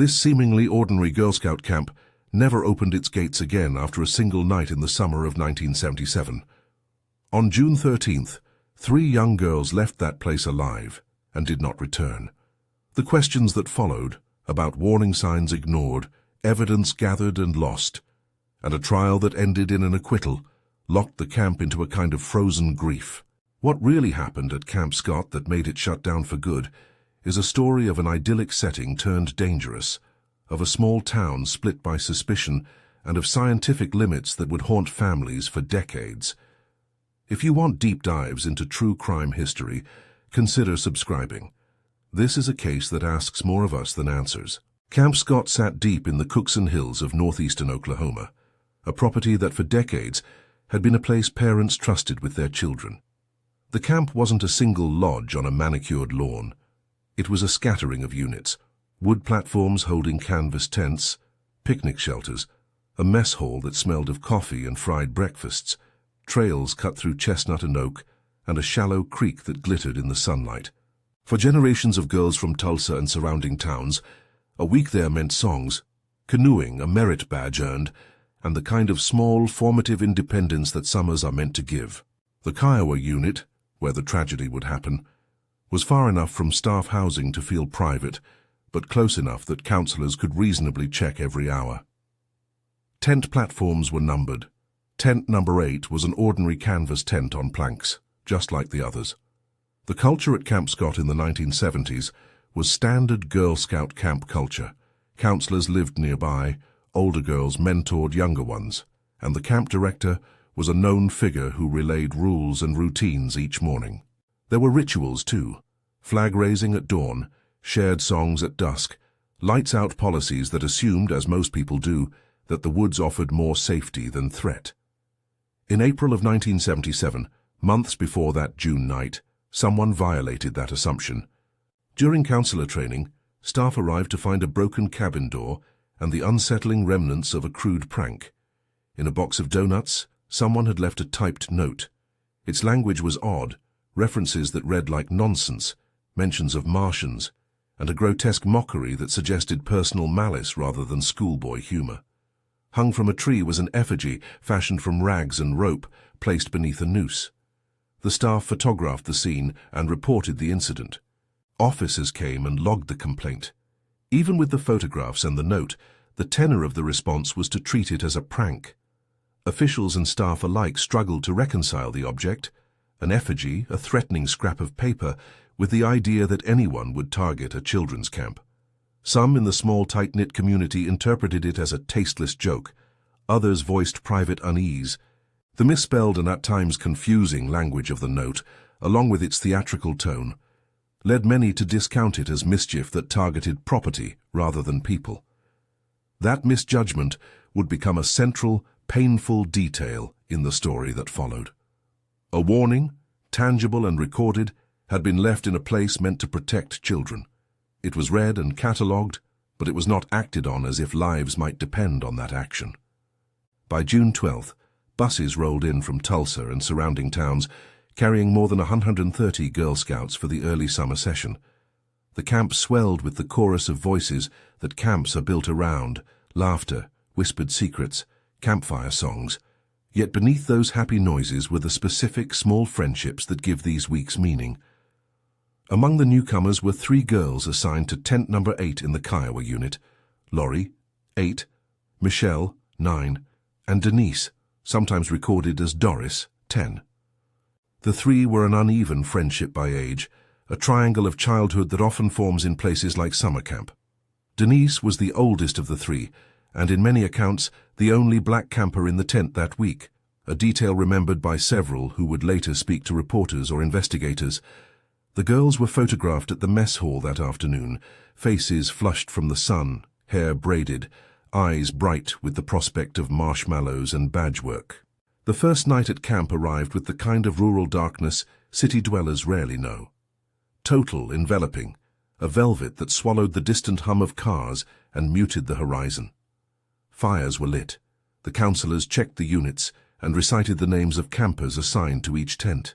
This seemingly ordinary Girl Scout camp never opened its gates again after a single night in the summer of 1977. On June 13th, 3 young girls left that place alive and did not return. The questions that followed, about warning signs ignored, evidence gathered and lost, and a trial that ended in an acquittal, locked the camp into a kind of frozen grief. What really happened at Camp Scott that made it shut down for good is a story of an idyllic setting turned dangerous, of a small town split by suspicion, and of scientific limits that would haunt families for decades. If you want deep dives into true crime history, consider subscribing. This is a case that asks more of us than answers. Camp Scott sat deep in the Cookson Hills of northeastern Oklahoma, a property that for decades had been a place parents trusted with their children. The camp wasn't a single lodge on a manicured lawn. It was a scattering of units, wood platforms holding canvas tents, picnic shelters, a mess hall that smelled of coffee and fried breakfasts, trails cut through chestnut and oak, and a shallow creek that glittered in the sunlight. For generations of girls from Tulsa and surrounding towns, a week there meant songs, canoeing, a merit badge earned, and the kind of small, formative independence that summers are meant to give. The Kiowa unit, where the tragedy would happen, was far enough from staff housing to feel private, but close enough that counselors could reasonably check every hour. Tent platforms were numbered. Tent number 8 was an ordinary canvas tent on planks, just like the others. The culture at Camp Scott in the 1970s was standard Girl Scout camp culture. Counselors lived nearby, older girls mentored younger ones, and the camp director was a known figure who relayed rules and routines each morning. There were rituals too: flag raising at dawn, shared songs at dusk, lights-out policies that assumed, as most people do, that the woods offered more safety than threat. In April of 1977, months before that June night, someone violated that assumption. During counselor training, staff arrived to find a broken cabin door and the unsettling remnants of a crude prank. In a box of donuts, someone had left a typed note. Its language was odd, references that read like nonsense, mentions of Martians, and a grotesque mockery that suggested personal malice rather than schoolboy humor. Hung from a tree was an effigy fashioned from rags and rope, placed beneath a noose. The staff photographed the scene and reported the incident. Officers came and logged the complaint. Even with the photographs and the note, the tenor of the response was to treat it as a prank. Officials and staff alike struggled to reconcile the object, an effigy, a threatening scrap of paper, with the idea that anyone would target a children's camp. Some in the small, tight-knit community interpreted it as a tasteless joke. Others voiced private unease. The misspelled and at times confusing language of the note, along with its theatrical tone, led many to discount it as mischief that targeted property rather than people. That misjudgment would become a central, painful detail in the story that followed. A warning, tangible and recorded, had been left in a place meant to protect children. It was read and catalogued, but it was not acted on as if lives might depend on that action. By June 12th, buses rolled in from Tulsa and surrounding towns, carrying more than 130 Girl Scouts for the early summer session. The camp swelled with the chorus of voices that camps are built around: laughter, whispered secrets, campfire songs. Yet beneath those happy noises were the specific small friendships that give these weeks meaning. Among the newcomers were 3 girls assigned to tent number 8 in the Kiowa unit: Lori, 8, Michelle, 9, and Denise, sometimes recorded as Doris, 10. The 3 were an uneven friendship by age, a triangle of childhood that often forms in places like summer camp. Denise was the oldest of the 3, and in many accounts the only black camper in the tent that week, a detail remembered by several who would later speak to reporters or investigators. The girls were photographed at the mess hall that afternoon, faces flushed from the sun, hair braided, eyes bright with the prospect of marshmallows and badge work. The first night at camp arrived with the kind of rural darkness city dwellers rarely know. Total, enveloping, a velvet that swallowed the distant hum of cars and muted the horizon. Fires were lit. The counselors checked the units and recited the names of campers assigned to each tent.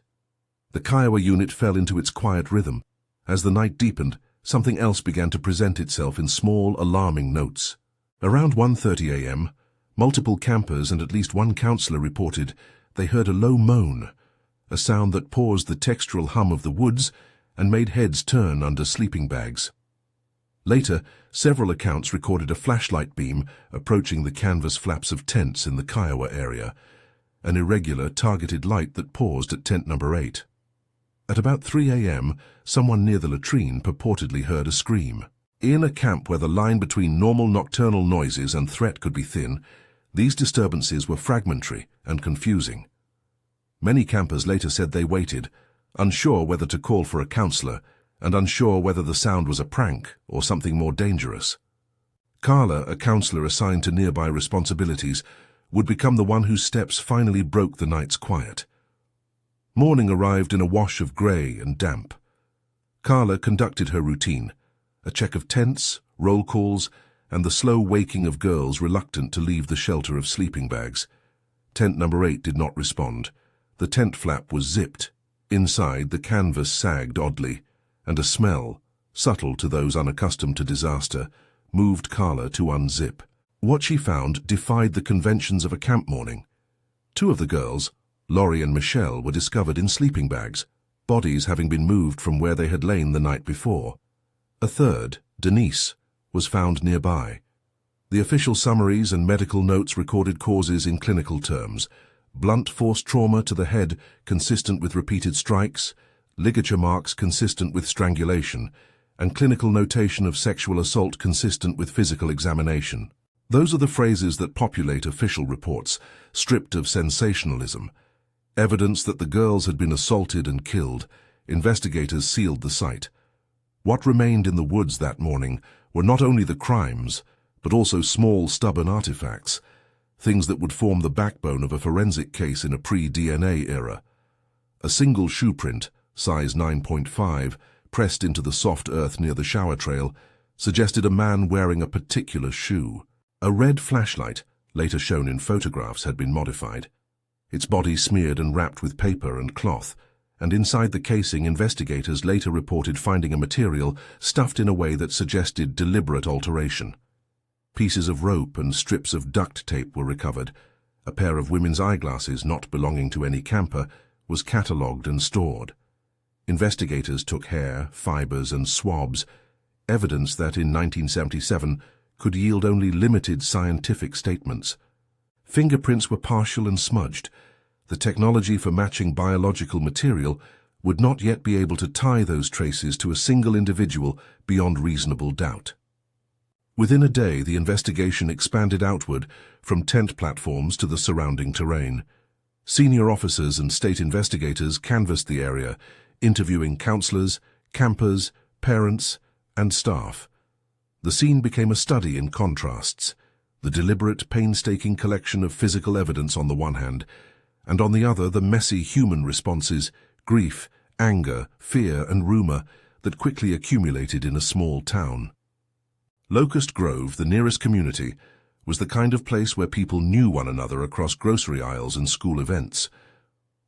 The Kiowa unit fell into its quiet rhythm. As the night deepened, something else began to present itself in small, alarming notes. Around 1:30 a.m., multiple campers and at least one counselor reported they heard a low moan, a sound that paused the textural hum of the woods and made heads turn under sleeping bags. Later, several accounts recorded a flashlight beam approaching the canvas flaps of tents in the Kiowa area, an irregular, targeted light that paused at tent number 8. At about 3 a.m., someone near the latrine purportedly heard a scream. In a camp where the line between normal nocturnal noises and threat could be thin, these disturbances were fragmentary and confusing. Many campers later said they waited, unsure whether to call for a counselor and unsure whether the sound was a prank or something more dangerous. Carla, a counselor assigned to nearby responsibilities, would become the one whose steps finally broke the night's quiet. Morning arrived in a wash of grey and damp. Carla conducted her routine, a check of tents, roll calls, and the slow waking of girls reluctant to leave the shelter of sleeping bags. Tent number 8 did not respond. The tent flap was zipped. Inside, the canvas sagged oddly, and a smell, subtle to those unaccustomed to disaster, moved Carla to unzip. What she found defied the conventions of a camp morning. 2 of the girls, Laurie and Michelle, were discovered in sleeping bags, bodies having been moved from where they had lain the night before. A third, Denise, was found nearby. The official summaries and medical notes recorded causes in clinical terms: blunt force trauma to the head consistent with repeated strikes, ligature marks consistent with strangulation, and clinical notation of sexual assault consistent with physical examination. Those are the phrases that populate official reports, stripped of sensationalism. Evidence that the girls had been assaulted and killed. Investigators sealed the site. What remained in the woods that morning were not only the crimes, but also small, stubborn artifacts, things that would form the backbone of a forensic case in a pre-DNA era. A single shoe print, size 9.5, pressed into the soft earth near the shower trail, suggested a man wearing a particular shoe. A red flashlight, later shown in photographs, had been modified. Its body smeared and wrapped with paper and cloth, and inside the casing investigators later reported finding a material stuffed in a way that suggested deliberate alteration. Pieces of rope and strips of duct tape were recovered. A pair of women's eyeglasses, not belonging to any camper, was catalogued and stored. Investigators took hair, fibers, and swabs, evidence that in 1977 could yield only limited scientific statements. Fingerprints were partial and smudged. The technology for matching biological material would not yet be able to tie those traces to a single individual beyond reasonable doubt. Within a day, the investigation expanded outward from tent platforms to the surrounding terrain. Senior officers and state investigators canvassed the area, interviewing counselors, campers, parents, and staff. The scene became a study in contrasts, the deliberate, painstaking collection of physical evidence on the one hand, and on the other the messy human responses, grief, anger, fear, and rumor that quickly accumulated in a small town. Locust Grove, the nearest community, was the kind of place where people knew one another across grocery aisles and school events.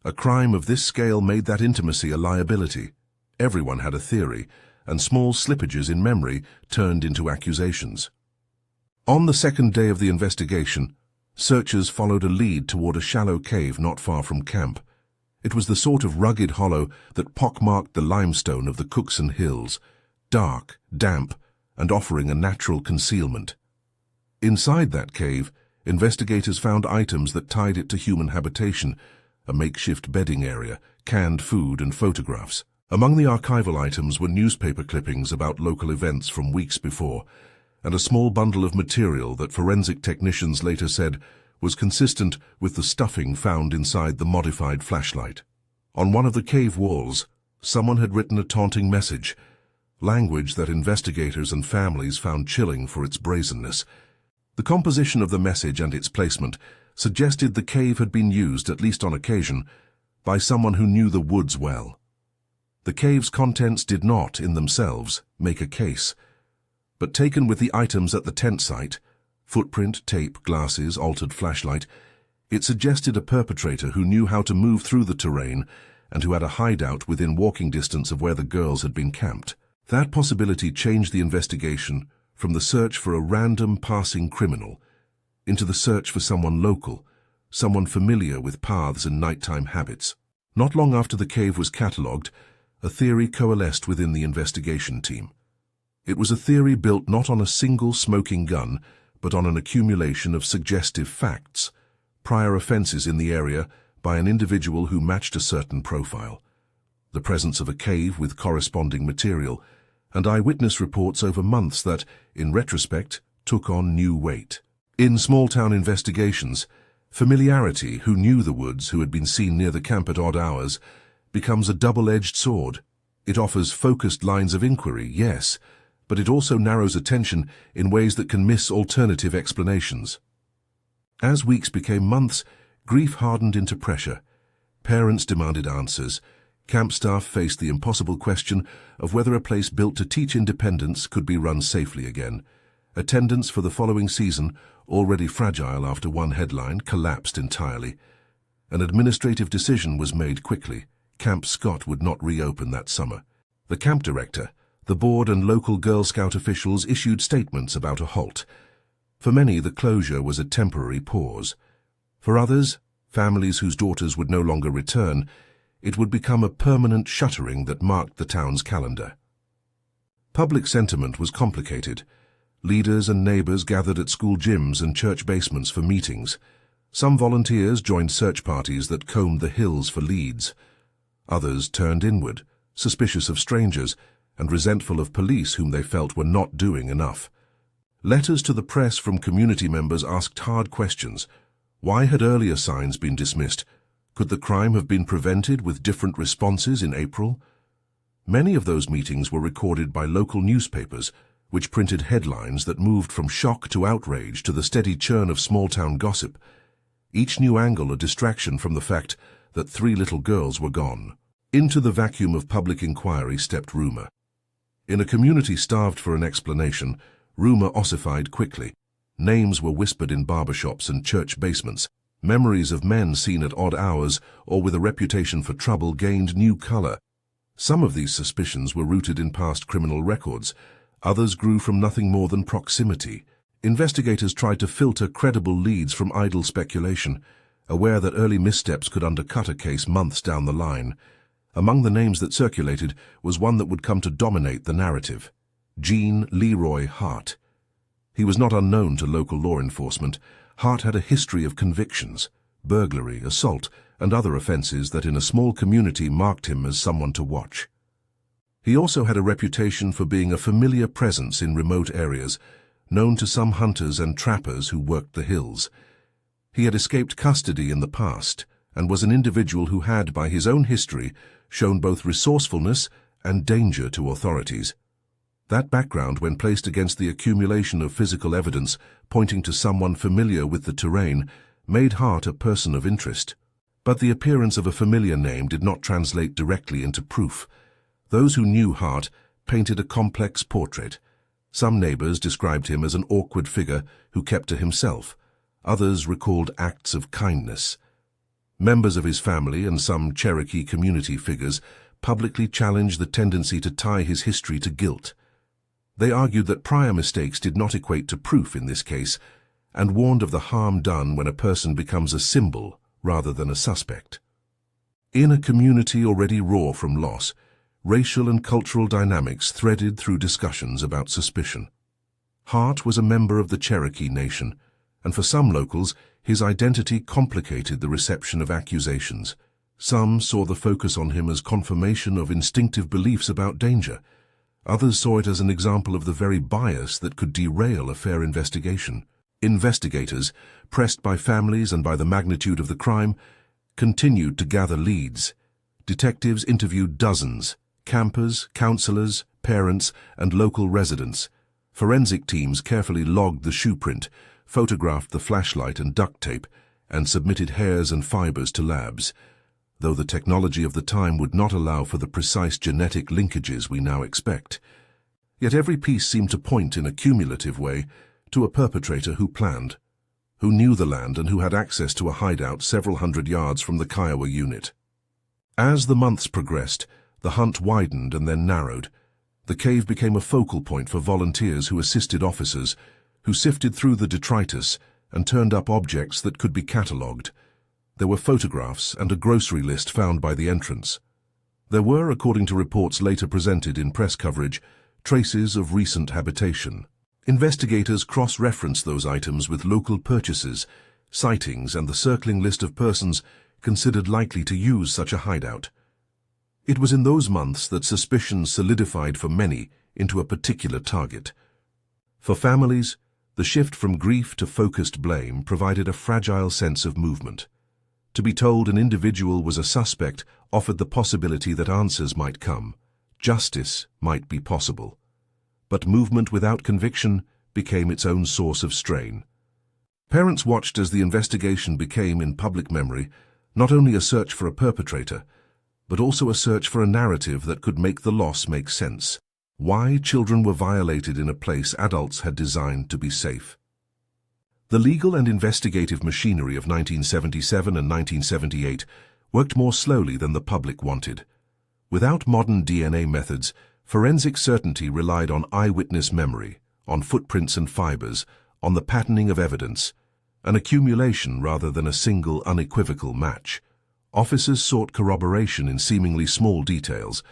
A crime of this scale made that intimacy a liability. Everyone had a theory, and small slippages in memory turned into accusations. On the second day of the investigation, searchers followed a lead toward a shallow cave not far from camp. It was the sort of rugged hollow that pockmarked the limestone of the Cookson Hills, dark, damp, and offering a natural concealment. Inside that cave, investigators found items that tied it to human habitation, a makeshift bedding area, canned food, and photographs. Among the archival items were newspaper clippings about local events from weeks before, and a small bundle of material that forensic technicians later said was consistent with the stuffing found inside the modified flashlight. On one of the cave walls, someone had written a taunting message, language that investigators and families found chilling for its brazenness. The composition of the message and its placement suggested the cave had been used, at least on occasion, by someone who knew the woods well. The cave's contents did not, in themselves, make a case, but taken with the items at the tent site, footprint, tape, glasses, altered flashlight, it suggested a perpetrator who knew how to move through the terrain and who had a hideout within walking distance of where the girls had been camped. That possibility changed the investigation from the search for a random passing criminal into the search for someone local, someone familiar with paths and nighttime habits. Not long after the cave was catalogued, a theory coalesced within the investigation team. It was a theory built not on a single smoking gun, but on an accumulation of suggestive facts, prior offenses in the area by an individual who matched a certain profile, the presence of a cave with corresponding material, and eyewitness reports over months that, in retrospect, took on new weight. In small-town investigations, familiarity, who knew the woods, who had been seen near the camp at odd hours, becomes a double-edged sword. It offers focused lines of inquiry, yes, but it also narrows attention in ways that can miss alternative explanations. As weeks became months, grief hardened into pressure. Parents demanded answers. Camp staff faced the impossible question of whether a place built to teach independence could be run safely again. Attendance for the following season, already fragile after one headline, collapsed entirely. An administrative decision was made quickly. Camp Scott would not reopen that summer. The camp director, the board and local Girl Scout officials issued statements about a halt. For many, the closure was a temporary pause. For others, families whose daughters would no longer return, it would become a permanent shuttering that marked the town's calendar. Public sentiment was complicated. Leaders and neighbors gathered at school gyms and church basements for meetings. Some volunteers joined search parties that combed the hills for leads. Others turned inward, suspicious of strangers and resentful of police whom they felt were not doing enough. Letters to the press from community members asked hard questions. Why had earlier signs been dismissed? Could the crime have been prevented with different responses in April? Many of those meetings were recorded by local newspapers, which printed headlines that moved from shock to outrage to the steady churn of small-town gossip. Each new angle a distraction from the fact that 3 little girls were gone. Into the vacuum of public inquiry stepped rumor. In a community starved for an explanation, rumor ossified quickly. Names were whispered in barbershops and church basements. Memories of men seen at odd hours or with a reputation for trouble gained new color. Some of these suspicions were rooted in past criminal records. Others grew from nothing more than proximity. Investigators tried to filter credible leads from idle speculation, aware that early missteps could undercut a case months down the line. Among the names that circulated was one that would come to dominate the narrative: Gene Leroy Hart. He was not unknown to local law enforcement. Hart had a history of convictions, burglary, assault, and other offenses that in a small community marked him as someone to watch. He also had a reputation for being a familiar presence in remote areas, known to some hunters and trappers who worked the hills. He had escaped custody in the past and was an individual who had, by his own history, shown both resourcefulness and danger to authorities. That background, when placed against the accumulation of physical evidence pointing to someone familiar with the terrain, made Hart a person of interest. But the appearance of a familiar name did not translate directly into proof. Those who knew Hart painted a complex portrait. Some neighbors described him as an awkward figure who kept to himself. Others recalled acts of kindness. Members of his family and some Cherokee community figures publicly challenged the tendency to tie his history to guilt. They argued that prior mistakes did not equate to proof in this case, and warned of the harm done when a person becomes a symbol rather than a suspect. In a community already raw from loss, racial and cultural dynamics threaded through discussions about suspicion. Hart was a member of the Cherokee Nation, and for some locals, his identity complicated the reception of accusations. Some saw the focus on him as confirmation of instinctive beliefs about danger. Others saw it as an example of the very bias that could derail a fair investigation. Investigators, pressed by families and by the magnitude of the crime, continued to gather leads. Detectives interviewed dozens: campers, counselors, parents, and local residents. Forensic teams carefully logged the shoe print, photographed the flashlight and duct tape, and submitted hairs and fibers to labs, though the technology of the time would not allow for the precise genetic linkages we now expect. Yet every piece seemed to point in a cumulative way to a perpetrator who planned, who knew the land and who had access to a hideout several hundred yards from the Kiowa unit. As the months progressed, the hunt widened and then narrowed. The cave became a focal point for volunteers who assisted officers, who sifted through the detritus and turned up objects that could be catalogued. There were photographs and a grocery list found by the entrance. There were, according to reports later presented in press coverage, traces of recent habitation. Investigators cross-referenced those items with local purchases, sightings, and the circling list of persons considered likely to use such a hideout. It was in those months that suspicion solidified for many into a particular target. For families, the shift from grief to focused blame provided a fragile sense of movement. To be told an individual was a suspect offered the possibility that answers might come, justice might be possible. But movement without conviction became its own source of strain. Parents watched as the investigation became, in public memory, not only a search for a perpetrator, but also a search for a narrative that could make the loss make sense. Why children were violated in a place adults had designed to be safe. The legal and investigative machinery of 1977 and 1978 worked more slowly than the public wanted. Without modern DNA methods, forensic certainty relied on eyewitness memory, on footprints and fibers, on the patterning of evidence, an accumulation rather than a single unequivocal match. Officers sought corroboration in seemingly small details: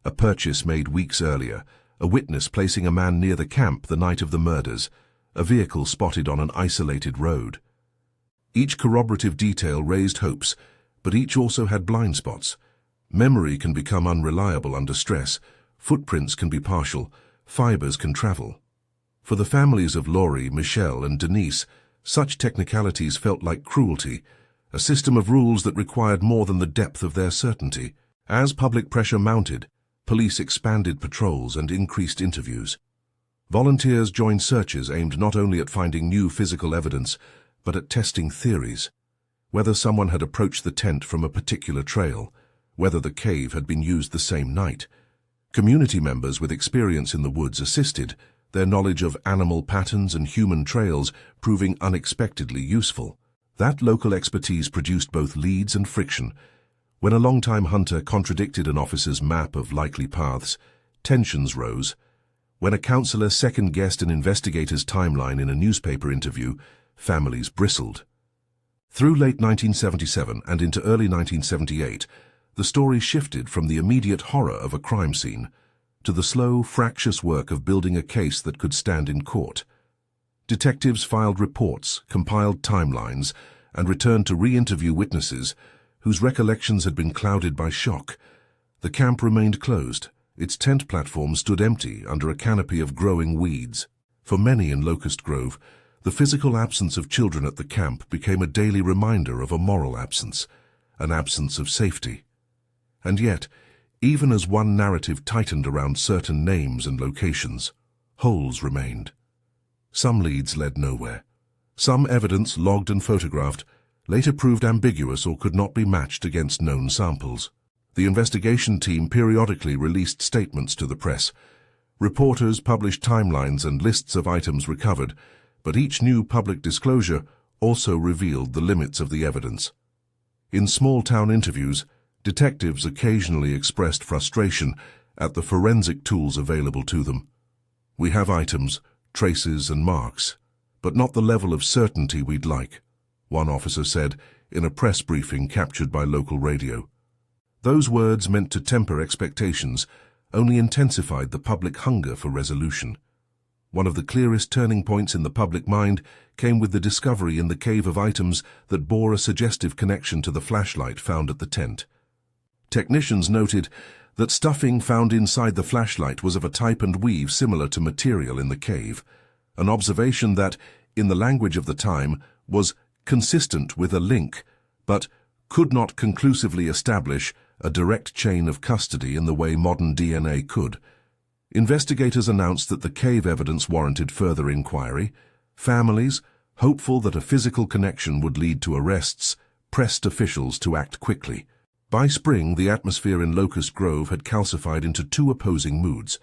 a purchase made weeks earlier, a witness placing a man near the camp the night of the murders, a vehicle spotted on an isolated road. Each corroborative detail raised hopes, but each also had blind spots. Memory can become unreliable under stress, footprints can be partial, fibers can travel. For the families of Laurie, Michelle, and Denise, such technicalities felt like cruelty, a system of rules that required more than the depth of their certainty. As public pressure mounted, police expanded patrols and increased interviews. Volunteers joined searches aimed not only at finding new physical evidence, but at testing theories. Whether someone had approached the tent from a particular trail, whether the cave had been used the same night. Community members with experience in the woods assisted, their knowledge of animal patterns and human trails proving unexpectedly useful. That local expertise produced both leads and friction. When a longtime hunter contradicted an officer's map of likely paths, tensions rose. When a counselor second-guessed an investigator's timeline in a newspaper interview, families bristled. Through late 1977 and into early 1978, the story shifted from the immediate horror of a crime scene to the slow, fractious work of building a case that could stand in court. Detectives filed reports, compiled timelines, and returned to re-interview witnesses whose recollections had been clouded by shock. The camp remained closed. Its tent platform stood empty under a canopy of growing weeds. For many in Locust Grove, the physical absence of children at the camp became a daily reminder of a moral absence, an absence of safety. And yet, even as one narrative tightened around certain names and locations, holes remained. Some leads led nowhere. Some evidence, logged and photographed, later proved ambiguous or could not be matched against known samples. The investigation team periodically released statements to the press. Reporters published timelines and lists of items recovered, but each new public disclosure also revealed the limits of the evidence. In small-town interviews, detectives occasionally expressed frustration at the forensic tools available to them. "We have items, traces and marks, but not the level of certainty we'd like," one officer said in a press briefing captured by local radio. Those words, meant to temper expectations, only intensified the public hunger for resolution. One of the clearest turning points in the public mind came with the discovery in the cave of items that bore a suggestive connection to the flashlight found at the tent. Technicians noted that stuffing found inside the flashlight was of a type and weave similar to material in the cave, an observation that, in the language of the time, was consistent with a link, but could not conclusively establish a direct chain of custody in the way modern DNA could. Investigators announced that the cave evidence warranted further inquiry. Families, hopeful that a physical connection would lead to arrests, pressed officials to act quickly. By spring, the atmosphere in Locust Grove had calcified into two opposing moods: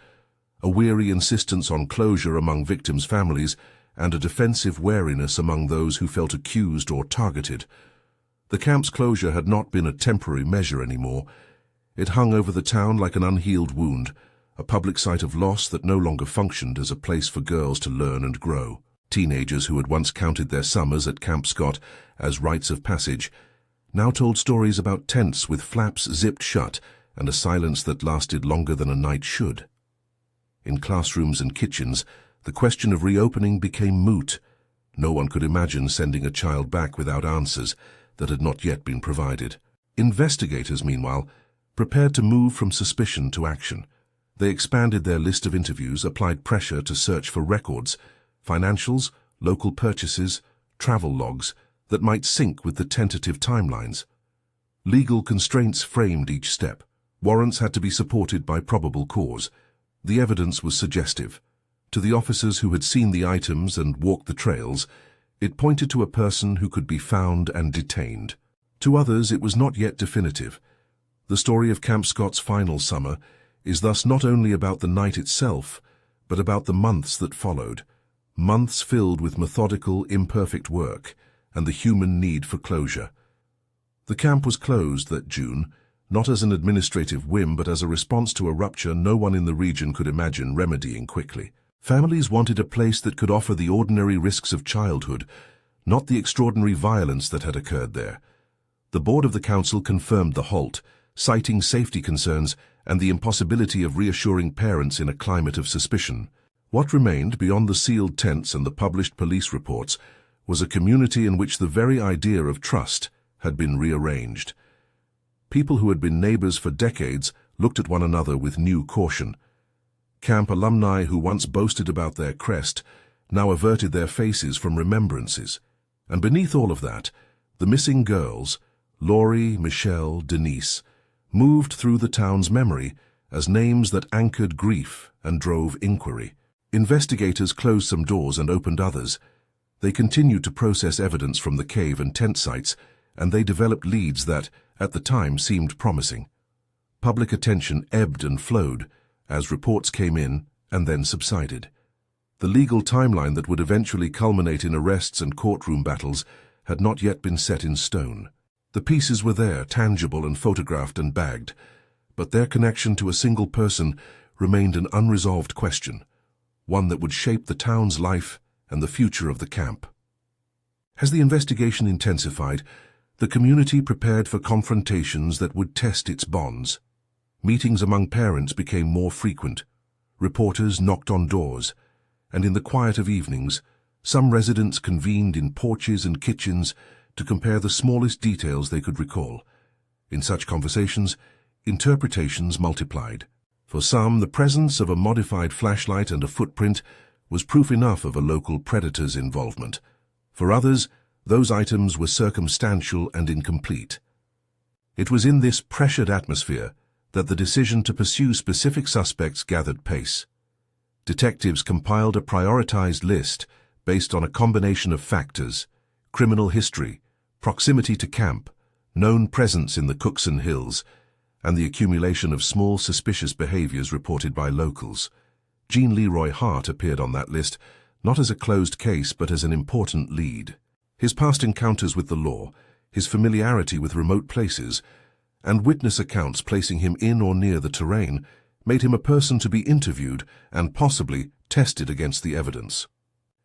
a weary insistence on closure among victims' families and a defensive wariness among those who felt accused or targeted. The camp's closure had not been a temporary measure anymore. It hung over the town like an unhealed wound, a public site of loss that no longer functioned as a place for girls to learn and grow. Teenagers who had once counted their summers at Camp Scott as rites of passage now told stories about tents with flaps zipped shut and a silence that lasted longer than a night should. In classrooms and kitchens, the question of reopening became moot. No one could imagine sending a child back without answers that had not yet been provided. Investigators, meanwhile, prepared to move from suspicion to action. They expanded their list of interviews, applied pressure to search for records, financials, local purchases, travel logs that might sync with the tentative timelines. Legal constraints framed each step. Warrants had to be supported by probable cause. The evidence was suggestive. To the officers who had seen the items and walked the trails, it pointed to a person who could be found and detained. To others, it was not yet definitive. The story of Camp Scott's final summer is thus not only about the night itself, but about the months that followed. Months filled with methodical, imperfect work and the human need for closure. The camp was closed that June, not as an administrative whim but as a response to a rupture no one in the region could imagine remedying quickly. Families wanted a place that could offer the ordinary risks of childhood, not the extraordinary violence that had occurred there. The board of the council confirmed the halt, citing safety concerns and the impossibility of reassuring parents in a climate of suspicion. What remained beyond the sealed tents and the published police reports was a community in which the very idea of trust had been rearranged. People who had been neighbors for decades looked at one another with new caution. Camp alumni who once boasted about their crest now averted their faces from remembrances. And beneath all of that, the missing girls, Laurie, Michelle, Denise, moved through the town's memory as names that anchored grief and drove inquiry. Investigators closed some doors and opened others. They continued to process evidence from the cave and tent sites, and they developed leads that, at the time, seemed promising. Public attention ebbed and flowed as reports came in and then subsided. The legal timeline that would eventually culminate in arrests and courtroom battles had not yet been set in stone. The pieces were there, tangible and photographed and bagged, but their connection to a single person remained an unresolved question, one that would shape the town's life and the future of the camp. As the investigation intensified, the community prepared for confrontations that would test its bonds. Meetings among parents became more frequent. Reporters knocked on doors, and in the quiet of evenings, some residents convened in porches and kitchens to compare the smallest details they could recall. In such conversations, interpretations multiplied. For some, the presence of a modified flashlight and a footprint was proof enough of a local predator's involvement. For others, those items were circumstantial and incomplete. It was in this pressured atmosphere that the decision to pursue specific suspects gathered pace. Detectives compiled a prioritized list based on a combination of factors: criminal history, proximity to camp, known presence in the Cookson Hills, and the accumulation of small suspicious behaviors reported by locals. Jean Leroy Hart appeared on that list, not as a closed case but as an important lead. His past encounters with the law, his familiarity with remote places, and witness accounts placing him in or near the terrain made him a person to be interviewed and possibly tested against the evidence.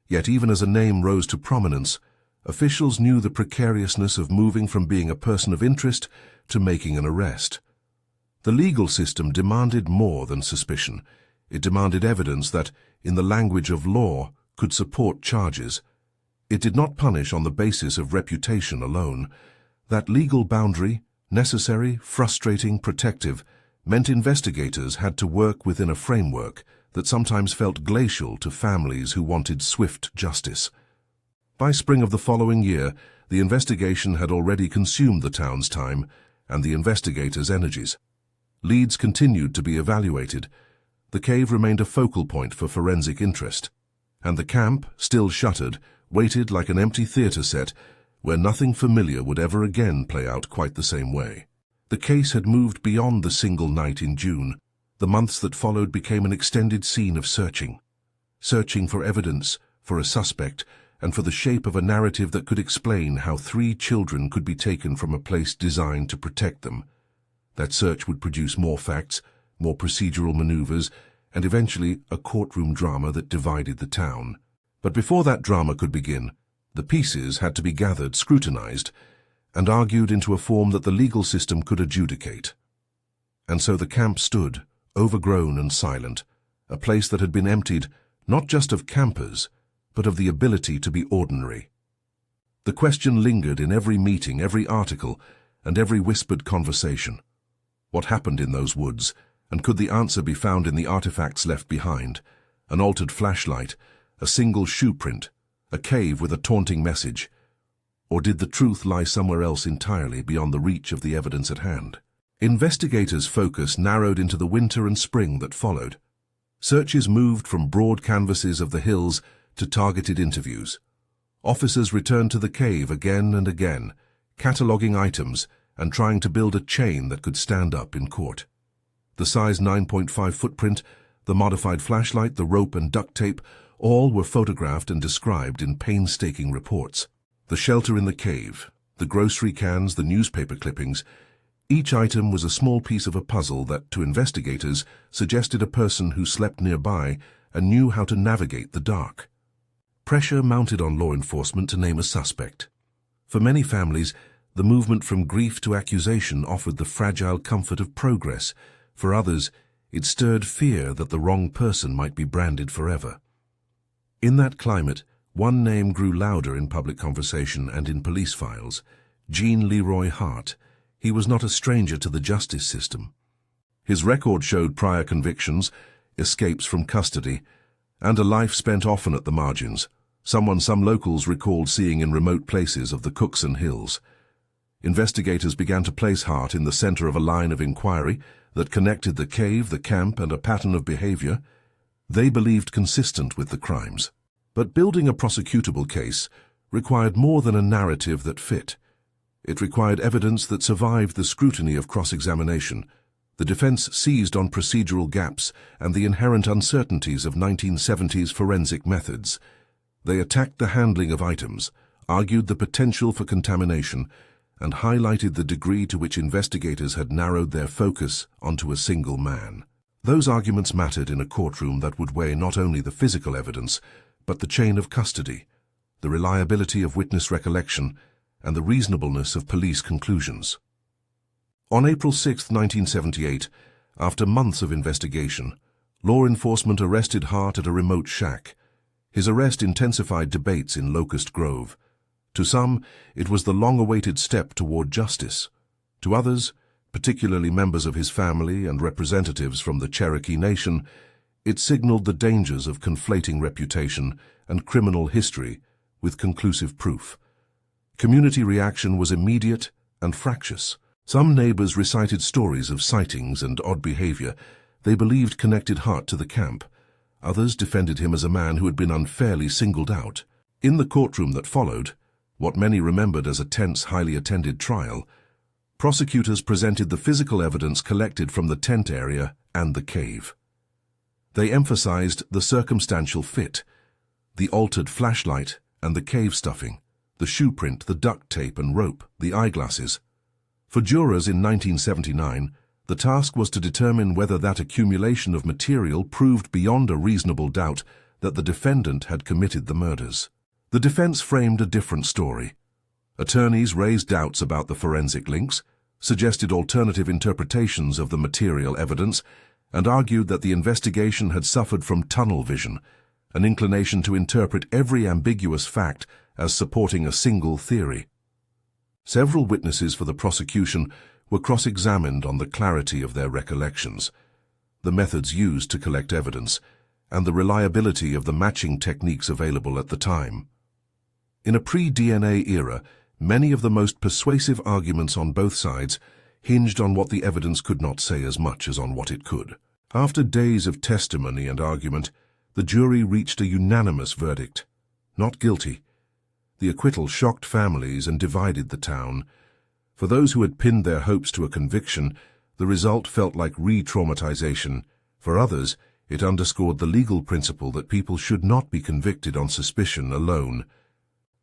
Yet even as a name rose to prominence, officials knew the precariousness of moving from being a person of interest to making an arrest. The legal system demanded more than suspicion. It demanded evidence that, in the language of law, could support charges. It did not punish on the basis of reputation alone. That legal boundary, necessary, frustrating, protective, meant investigators had to work within a framework that sometimes felt glacial to families who wanted swift justice. By spring of the following year, the investigation had already consumed the town's time and the investigators' energies. Leads continued to be evaluated. The cave remained a focal point for forensic interest, and the camp, still shuttered, waited like an empty theater set where nothing familiar would ever again play out quite the same way. The case had moved beyond the single night in June. The months that followed became an extended scene of searching. Searching for evidence, for a suspect, and for the shape of a narrative that could explain how 3 children could be taken from a place designed to protect them. That search would produce more facts, more procedural maneuvers, and eventually a courtroom drama that divided the town. But before that drama could begin, the pieces had to be gathered, scrutinized, and argued into a form that the legal system could adjudicate. And so the camp stood, overgrown and silent, a place that had been emptied not just of campers, but of the ability to be ordinary. The question lingered in every meeting, every article, and every whispered conversation. What happened in those woods, and could the answer be found in the artifacts left behind? An altered flashlight, a single shoe print, a cave with a taunting message? Or did the truth lie somewhere else entirely beyond the reach of the evidence at hand? Investigators' focus narrowed into the winter and spring that followed. Searches moved from broad canvases of the hills to targeted interviews. Officers returned to the cave again and again, cataloguing items and trying to build a chain that could stand up in court. The size 9.5 footprint, the modified flashlight, the rope and duct tape, all were photographed and described in painstaking reports. The shelter in the cave, the grocery cans, the newspaper clippings, each item was a small piece of a puzzle that, to investigators, suggested a person who slept nearby and knew how to navigate the dark. Pressure mounted on law enforcement to name a suspect. For many families, the movement from grief to accusation offered the fragile comfort of progress. For others, it stirred fear that the wrong person might be branded forever. In that climate, one name grew louder in public conversation and in police files: Jean Leroy Hart. He was not a stranger to the justice system. His record showed prior convictions, escapes from custody, and a life spent often at the margins, someone some locals recalled seeing in remote places of the Cookson Hills. Investigators began to place Hart in the center of a line of inquiry that connected the cave, the camp, and a pattern of behavior they believed consistent with the crimes. But building a prosecutable case required more than a narrative that fit. It required evidence that survived the scrutiny of cross-examination. The defense seized on procedural gaps and the inherent uncertainties of 1970s forensic methods. They attacked the handling of items, argued the potential for contamination, and highlighted the degree to which investigators had narrowed their focus onto a single man. Those arguments mattered in a courtroom that would weigh not only the physical evidence, but the chain of custody, the reliability of witness recollection, and the reasonableness of police conclusions. On April 6, 1978, after months of investigation, law enforcement arrested Hart at a remote shack. His arrest intensified debates in Locust Grove. To some, it was the long-awaited step toward justice. To others, particularly members of his family and representatives from the Cherokee Nation, it signaled the dangers of conflating reputation and criminal history with conclusive proof. Community reaction was immediate and fractious. Some neighbors recited stories of sightings and odd behavior they believed connected Hart to the camp. Others defended him as a man who had been unfairly singled out. In the courtroom that followed, what many remembered as a tense, highly attended trial, prosecutors presented the physical evidence collected from the tent area and the cave. They emphasized the circumstantial fit, the altered flashlight and the cave stuffing, the shoe print, the duct tape and rope, the eyeglasses. For jurors in 1979, the task was to determine whether that accumulation of material proved beyond a reasonable doubt that the defendant had committed the murders. The defense framed a different story. Attorneys raised doubts about the forensic links, suggested alternative interpretations of the material evidence, and argued that the investigation had suffered from tunnel vision, an inclination to interpret every ambiguous fact as supporting a single theory. Several witnesses for the prosecution were cross-examined on the clarity of their recollections, the methods used to collect evidence, and the reliability of the matching techniques available at the time. In a pre-DNA era, many of the most persuasive arguments on both sides hinged on what the evidence could not say as much as on what it could. After days of testimony and argument, the jury reached a unanimous verdict: not guilty. The acquittal shocked families and divided the town. For those who had pinned their hopes to a conviction, the result felt like re-traumatization. For others, it underscored the legal principle that people should not be convicted on suspicion alone.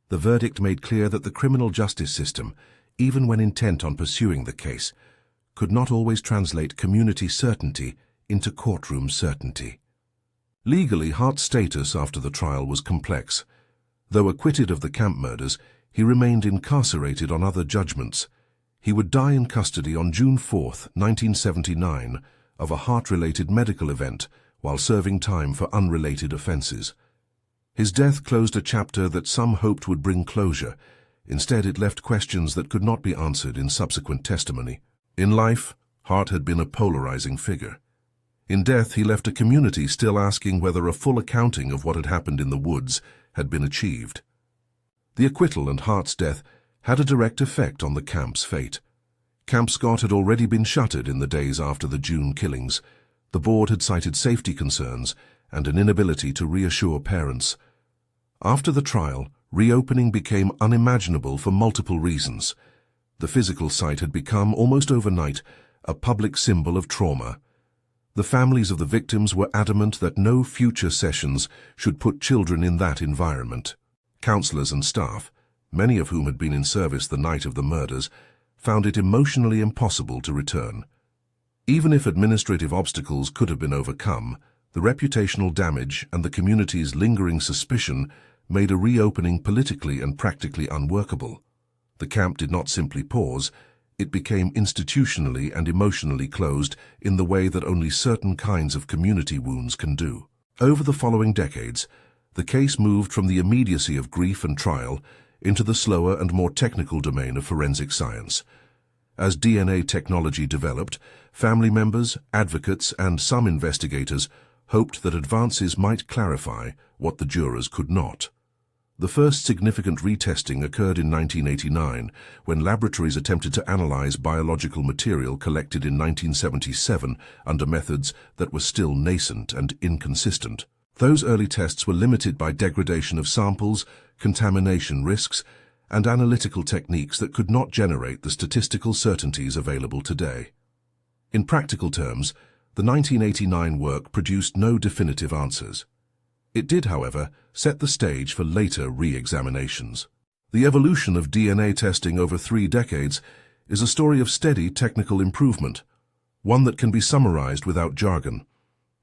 The verdict made clear that the criminal justice system, even when intent on pursuing the case, could not always translate community certainty into courtroom certainty. Legally, Hart's status after the trial was complex. Though acquitted of the camp murders, he remained incarcerated on other judgments. He would die in custody on June 4, 1979, of a heart-related medical event while serving time for unrelated offenses. His death closed a chapter that some hoped would bring closure. Instead, it left questions that could not be answered in subsequent testimony. In life, Hart had been a polarizing figure. In death, he left a community still asking whether a full accounting of what had happened in the woods had been achieved. The acquittal and Hart's death had a direct effect on the camp's fate. Camp Scott had already been shuttered in the days after the June killings. The board had cited safety concerns and an inability to reassure parents. After the trial, reopening became unimaginable for multiple reasons. The physical site had become, almost overnight, a public symbol of trauma. The families of the victims were adamant that no future sessions should put children in that environment. Counselors and staff, many of whom had been in service the night of the murders, found it emotionally impossible to return. Even if administrative obstacles could have been overcome, the reputational damage and the community's lingering suspicion made a reopening politically and practically unworkable. The camp did not simply pause, it became institutionally and emotionally closed in the way that only certain kinds of community wounds can do. Over the following decades, the case moved from the immediacy of grief and trial into the slower and more technical domain of forensic science. As DNA technology developed, family members, advocates, and some investigators hoped that advances might clarify what the jurors could not. The first significant retesting occurred in 1989, when laboratories attempted to analyze biological material collected in 1977 under methods that were still nascent and inconsistent. Those early tests were limited by degradation of samples, contamination risks, and analytical techniques that could not generate the statistical certainties available today. In practical terms, the 1989 work produced no definitive answers. It did, however, set the stage for later re-examinations. The evolution of DNA testing over 3 decades is a story of steady technical improvement, one that can be summarized without jargon.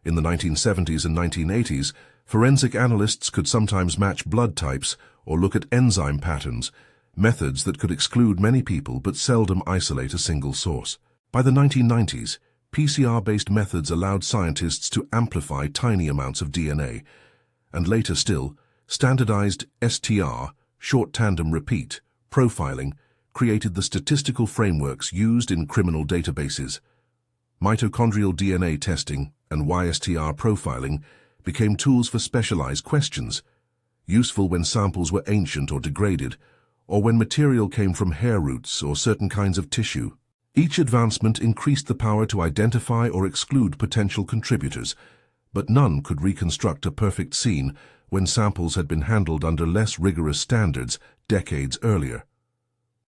In the 1970s and 1980s, forensic analysts could sometimes match blood types or look at enzyme patterns, methods that could exclude many people but seldom isolate a single source. By the 1990s, PCR-based methods allowed scientists to amplify tiny amounts of DNA, and later still, standardized STR, short tandem repeat, profiling, created the statistical frameworks used in criminal databases. Mitochondrial DNA testing and YSTR profiling became tools for specialized questions, useful when samples were ancient or degraded, or when material came from hair roots or certain kinds of tissue. Each advancement increased the power to identify or exclude potential contributors, but none could reconstruct a perfect scene when samples had been handled under less rigorous standards decades earlier.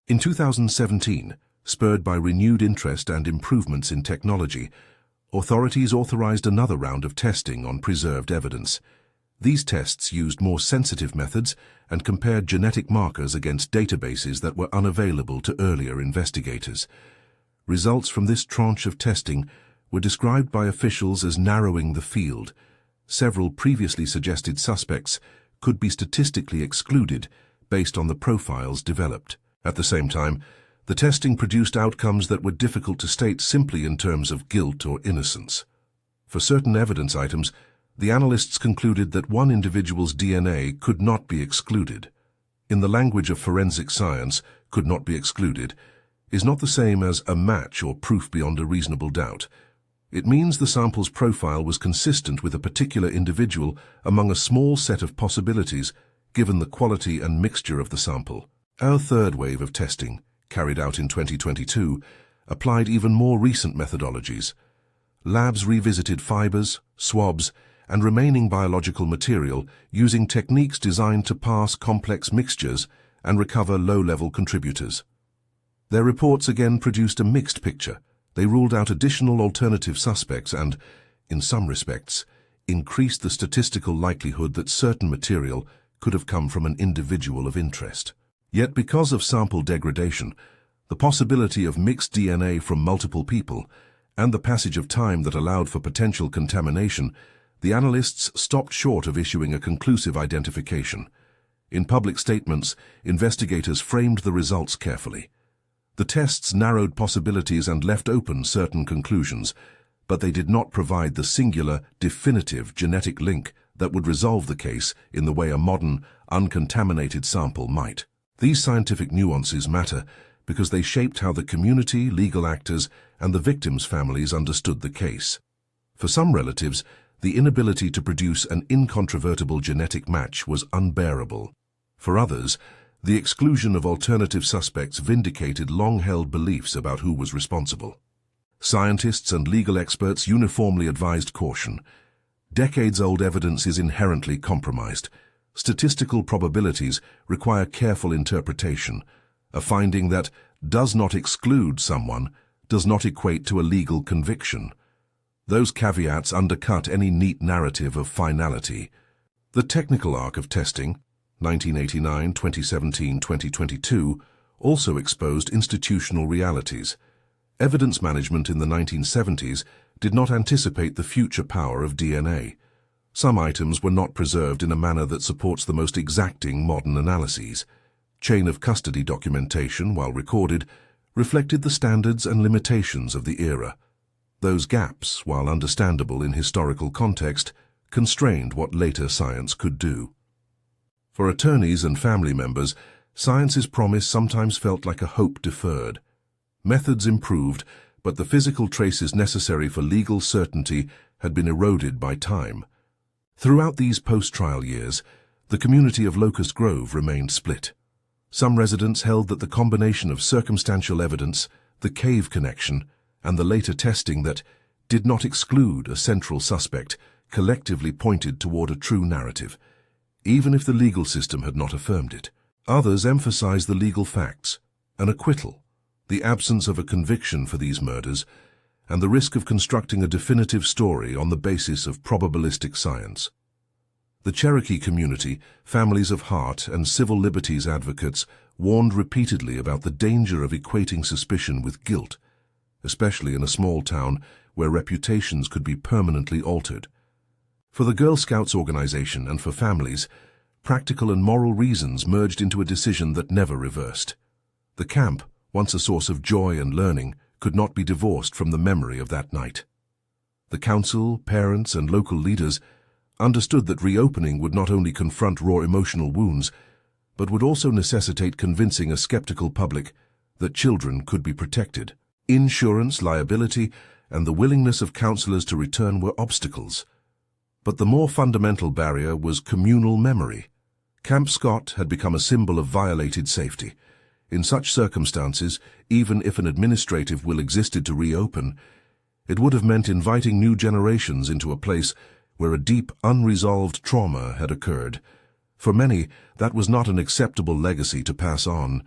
In 2017, spurred by renewed interest and improvements in technology, authorities authorized another round of testing on preserved evidence. These tests used more sensitive methods and compared genetic markers against databases that were unavailable to earlier investigators. Results from this tranche of testing were described by officials as narrowing the field. Several previously suggested suspects could be statistically excluded based on the profiles developed. At the same time, the testing produced outcomes that were difficult to state simply in terms of guilt or innocence. For certain evidence items, the analysts concluded that one individual's DNA could not be excluded. In the language of forensic science, could not be excluded is not the same as a match or proof beyond a reasonable doubt. It means the sample's profile was consistent with a particular individual among a small set of possibilities, given the quality and mixture of the sample. Our third wave of testing, carried out in 2022, applied even more recent methodologies. Labs revisited fibers, swabs, and remaining biological material using techniques designed to pass complex mixtures and recover low-level contributors. Their reports again produced a mixed picture. They ruled out additional alternative suspects and, in some respects, increased the statistical likelihood that certain material could have come from an individual of interest. Yet because of sample degradation, the possibility of mixed DNA from multiple people and the passage of time that allowed for potential contamination, the analysts stopped short of issuing a conclusive identification. In public statements, investigators framed the results carefully. The tests narrowed possibilities and left open certain conclusions, but they did not provide the singular, definitive genetic link that would resolve the case in the way a modern, uncontaminated sample might. These scientific nuances matter because they shaped how the community, legal actors, and the victims' families understood the case. For some relatives, the inability to produce an incontrovertible genetic match was unbearable. For others, the exclusion of alternative suspects vindicated long-held beliefs about who was responsible. Scientists and legal experts uniformly advised caution. Decades-old evidence is inherently compromised. Statistical probabilities require careful interpretation. A finding that does not exclude someone does not equate to a legal conviction. Those caveats undercut any neat narrative of finality. The technical arc of testing, 1989, 2017, 2022, also exposed institutional realities. Evidence management in the 1970s did not anticipate the future power of DNA. Some items were not preserved in a manner that supports the most exacting modern analyses. Chain of custody documentation, while recorded, reflected the standards and limitations of the era. Those gaps, while understandable in historical context, constrained what later science could do. For attorneys and family members, science's promise sometimes felt like a hope deferred. Methods improved, but the physical traces necessary for legal certainty had been eroded by time. Throughout these post-trial years, the community of Locust Grove remained split. Some residents held that the combination of circumstantial evidence, the cave connection, and the later testing that did not exclude a central suspect collectively pointed toward a true narrative, even if the legal system had not affirmed it. Others emphasized the legal facts, an acquittal, the absence of a conviction for these murders, and the risk of constructing a definitive story on the basis of probabilistic science. The Cherokee community, families of heart, and civil liberties advocates warned repeatedly about the danger of equating suspicion with guilt, especially in a small town where reputations could be permanently altered. For the Girl Scouts organization and for families, practical and moral reasons merged into a decision that never reversed. The camp, once a source of joy and learning, could not be divorced from the memory of that night. The council, parents, and local leaders understood that reopening would not only confront raw emotional wounds, but would also necessitate convincing a skeptical public that children could be protected. Insurance, liability, and the willingness of counselors to return were obstacles. But the more fundamental barrier was communal memory. Camp Scott had become a symbol of violated safety. In such circumstances, even if an administrative will existed to reopen, it would have meant inviting new generations into a place where a deep, unresolved trauma had occurred. For many, that was not an acceptable legacy to pass on.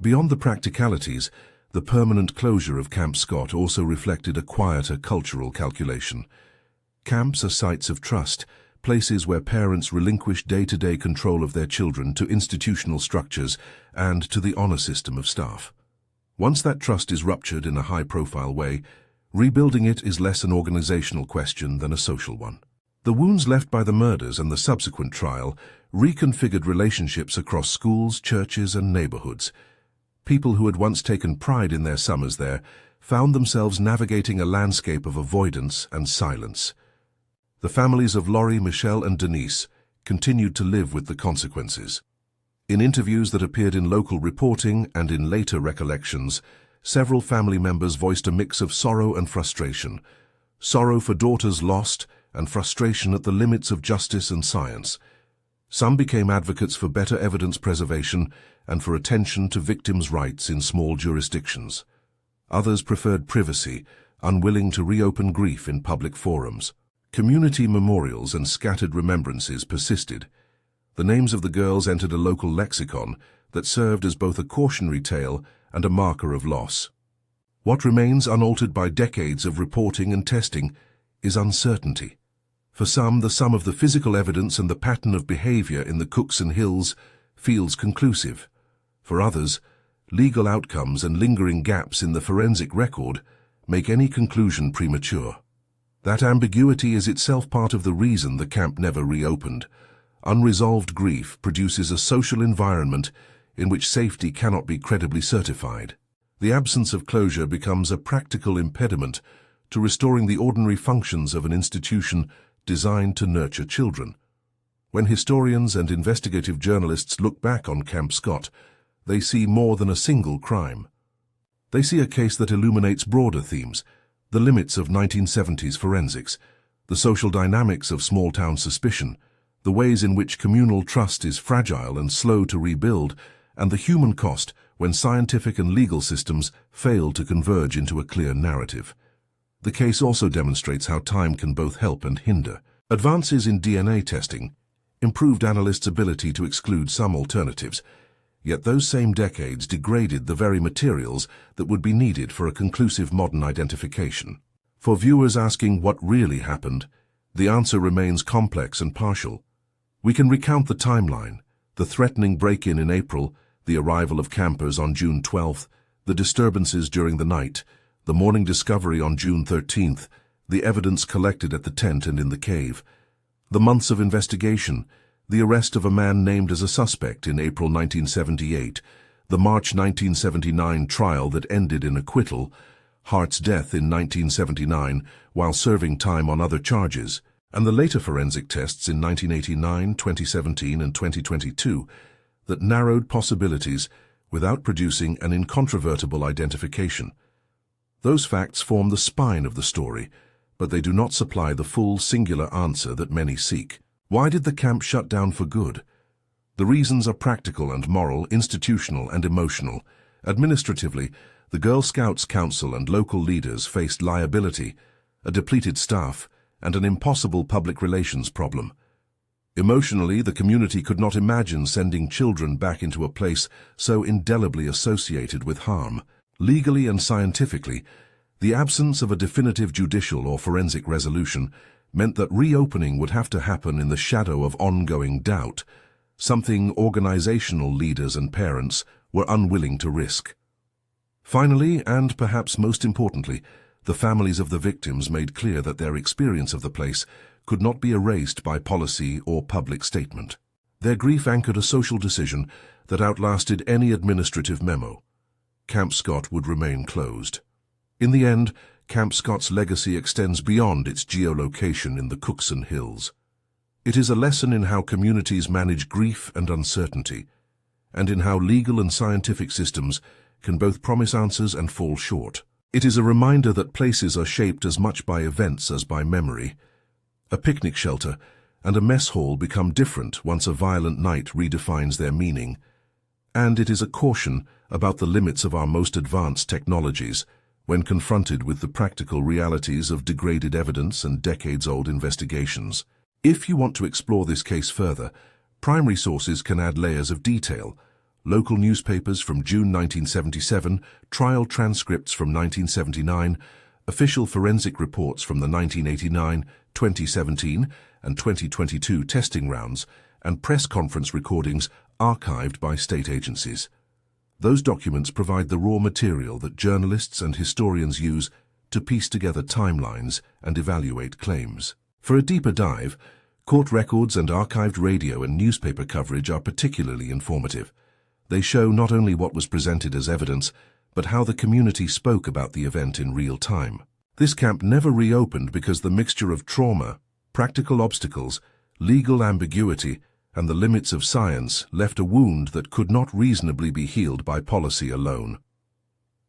Beyond the practicalities, the permanent closure of Camp Scott also reflected a quieter cultural calculation. Camps are sites of trust, places where parents relinquish day-to-day control of their children to institutional structures and to the honor system of staff. Once that trust is ruptured in a high-profile way, rebuilding it is less an organizational question than a social one. The wounds left by the murders and the subsequent trial reconfigured relationships across schools, churches, and neighborhoods. People who had once taken pride in their summers there found themselves navigating a landscape of avoidance and silence. The families of Laurie, Michelle, and Denise continued to live with the consequences. In interviews that appeared in local reporting and in later recollections, several family members voiced a mix of sorrow and frustration. Sorrow for daughters lost and frustration at the limits of justice and science. Some became advocates for better evidence preservation and for attention to victims' rights in small jurisdictions. Others preferred privacy, unwilling to reopen grief in public forums. Community memorials and scattered remembrances persisted. The names of the girls entered a local lexicon that served as both a cautionary tale and a marker of loss. What remains unaltered by decades of reporting and testing is uncertainty. For some, the sum of the physical evidence and the pattern of behavior in the Cookson Hills feels conclusive. For others, legal outcomes and lingering gaps in the forensic record make any conclusion premature. That ambiguity is itself part of the reason the camp never reopened. Unresolved grief produces a social environment in which safety cannot be credibly certified. The absence of closure becomes a practical impediment to restoring the ordinary functions of an institution designed to nurture children. When historians and investigative journalists look back on Camp Scott, they see more than a single crime. They see a case that illuminates broader themes: the limits of 1970s forensics, the social dynamics of small-town suspicion, the ways in which communal trust is fragile and slow to rebuild, and the human cost when scientific and legal systems fail to converge into a clear narrative. The case also demonstrates how time can both help and hinder. Advances in DNA testing improved analysts' ability to exclude some alternatives, yet those same decades degraded the very materials that would be needed for a conclusive modern identification. For viewers asking what really happened, the answer remains complex and partial. We can recount the timeline: the threatening break-in in April, the arrival of campers on June 12th, the disturbances during the night, the morning discovery on June 13th, the evidence collected at the tent and in the cave, the months of investigation, the arrest of a man named as a suspect in April 1978, the March 1979 trial that ended in acquittal, Hart's death in 1979 while serving time on other charges, and the later forensic tests in 1989, 2017, and 2022 that narrowed possibilities without producing an incontrovertible identification. Those facts form the spine of the story, but they do not supply the full, singular answer that many seek. Why did the camp shut down for good? The reasons are practical and moral, institutional and emotional. Administratively, the Girl Scouts Council and local leaders faced liability, a depleted staff, and an impossible public relations problem. Emotionally, the community could not imagine sending children back into a place so indelibly associated with harm. Legally and scientifically, the absence of a definitive judicial or forensic resolution meant that reopening would have to happen in the shadow of ongoing doubt, something organizational leaders and parents were unwilling to risk. Finally, and perhaps most importantly, the families of the victims made clear that their experience of the place could not be erased by policy or public statement. Their grief anchored a social decision that outlasted any administrative memo. Camp Scott would remain closed. In the end, Camp Scott's legacy extends beyond its geolocation in the Cookson Hills. It is a lesson in how communities manage grief and uncertainty, and in how legal and scientific systems can both promise answers and fall short. It is a reminder that places are shaped as much by events as by memory. A picnic shelter and a mess hall become different once a violent night redefines their meaning. And it is a caution about the limits of our most advanced technologies when confronted with the practical realities of degraded evidence and decades-old investigations. If you want to explore this case further, primary sources can add layers of detail: local newspapers from June 1977, trial transcripts from 1979, official forensic reports from the 1989, 2017, and 2022 testing rounds, and press conference recordings archived by state agencies. Those documents provide the raw material that journalists and historians use to piece together timelines and evaluate claims. For a deeper dive, court records and archived radio and newspaper coverage are particularly informative. They show not only what was presented as evidence, but how the community spoke about the event in real time. This camp never reopened because the mixture of trauma, practical obstacles, legal ambiguity, and the limits of science left a wound that could not reasonably be healed by policy alone.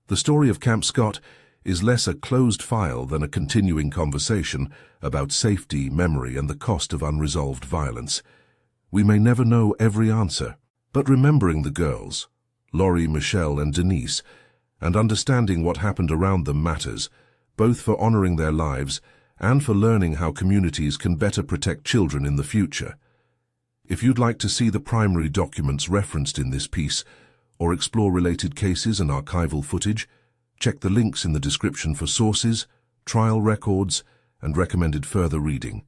The story of Camp Scott is less a closed file than a continuing conversation about safety, memory, and the cost of unresolved violence. We may never know every answer, but remembering the girls, Laurie, Michelle, and Denise, and understanding what happened around them matters, both for honoring their lives and for learning how communities can better protect children in the future. If you'd like to see the primary documents referenced in this piece, or explore related cases and archival footage, check the links in the description for sources, trial records, and recommended further reading.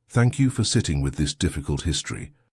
Thank you for sitting with this difficult history.